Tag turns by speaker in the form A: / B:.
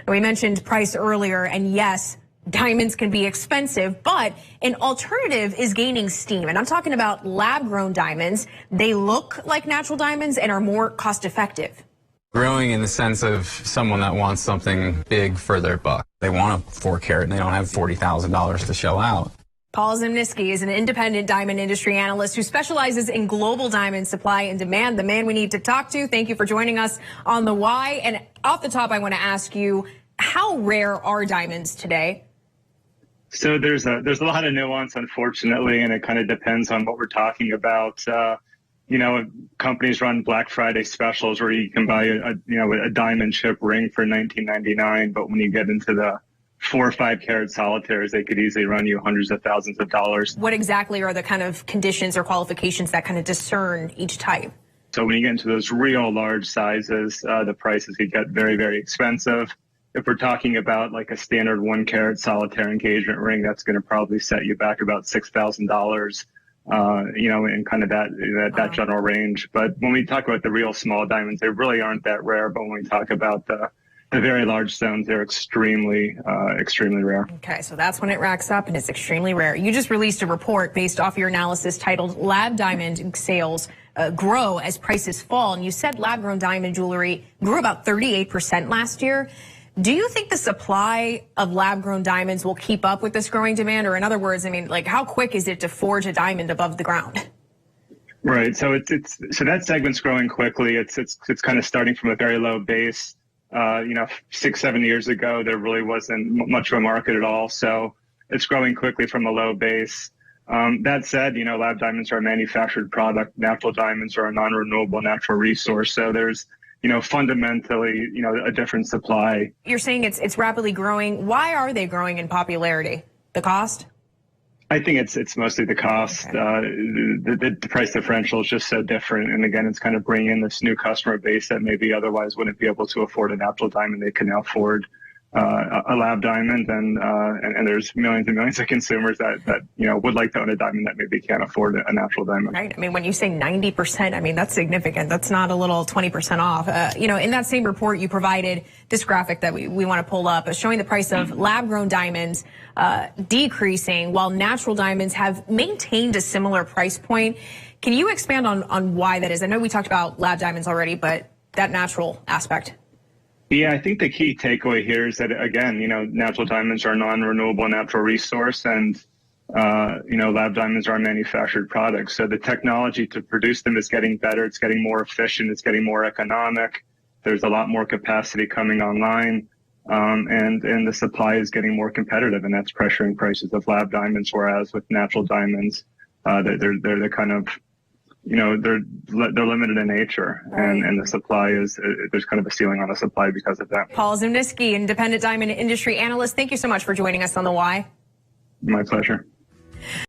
A: We mentioned price earlier, and yes, diamonds can be expensive, but an alternative is gaining steam. And I'm talking about lab-grown diamonds. They look like natural diamonds and are more cost-effective.
B: Growing in the sense of someone that wants something big for their buck. They want a 4 carat and they don't have $40,000 to shell out.
A: Paul Zimnisky is an independent diamond industry analyst who specializes in global diamond supply and demand, the man we need to talk to. Thank you for joining us on The Why. And off the top, I want to ask you, how rare are diamonds today?
C: So there's a lot of nuance, unfortunately, and it kind of depends on what we're talking about. Companies run Black Friday specials where you can buy a diamond chip ring for $19.99, but when you get into the 4 or 5 carat solitaires, they could easily run you hundreds of thousands of dollars.
A: What exactly are the kind of conditions or qualifications that kind of discern each type?
C: So when you get into those real large sizes, the prices could get very, very expensive. If we're talking about like a standard 1 carat solitaire engagement ring, that's going to probably set you back about $6,000. In kind of that general range. But when we talk about the real small diamonds, they really aren't that rare. But when we talk about the very large stones, they're extremely rare.
A: Okay, so that's when it racks up and it's extremely rare. You just released a report based off your analysis titled Lab Diamond Sales Grow as Prices Fall. And you said lab-grown diamond jewelry grew about 38% last year. Do you think the supply of lab-grown diamonds will keep up with this growing demand? Or in other words, how quick is it to forge a diamond above the ground?
C: Right. So so that segment's growing quickly. It's kind of starting from a very low base. 6-7 years ago, there really wasn't much of a market at all. So it's growing quickly from a low base. That said, lab diamonds are a manufactured product. Natural diamonds are a non-renewable natural resource. So there's fundamentally, a different supply.
A: You're saying it's rapidly growing. Why are they growing in popularity? The cost?
C: I think it's mostly the cost. Okay. The price differential is just so different. And again, it's kind of bringing in this new customer base that maybe otherwise wouldn't be able to afford a natural diamond. They can now afford a lab diamond, and there's millions and millions of consumers that would like to own a diamond that maybe can't afford a natural diamond.
A: Right. When you say 90%, that's significant. That's not a little 20% off. In that same report, you provided this graphic that we want to pull up, showing the price of lab-grown diamonds decreasing while natural diamonds have maintained a similar price point. Can you expand on why that is? I know we talked about lab diamonds already, but that natural aspect.
C: Yeah, I think the key takeaway here is that, again, natural diamonds are a non-renewable natural resource, and, lab diamonds are a manufactured product. So the technology to produce them is getting better. It's getting more efficient. It's getting more economic. There's a lot more capacity coming online, and the supply is getting more competitive, and that's pressuring prices of lab diamonds, whereas with natural diamonds, they're kind of they're limited in nature, and the supply there's kind of a ceiling on the supply because of that.
A: Paul Zimnisky, independent diamond industry analyst. Thank you so much for joining us on The Why.
C: My pleasure.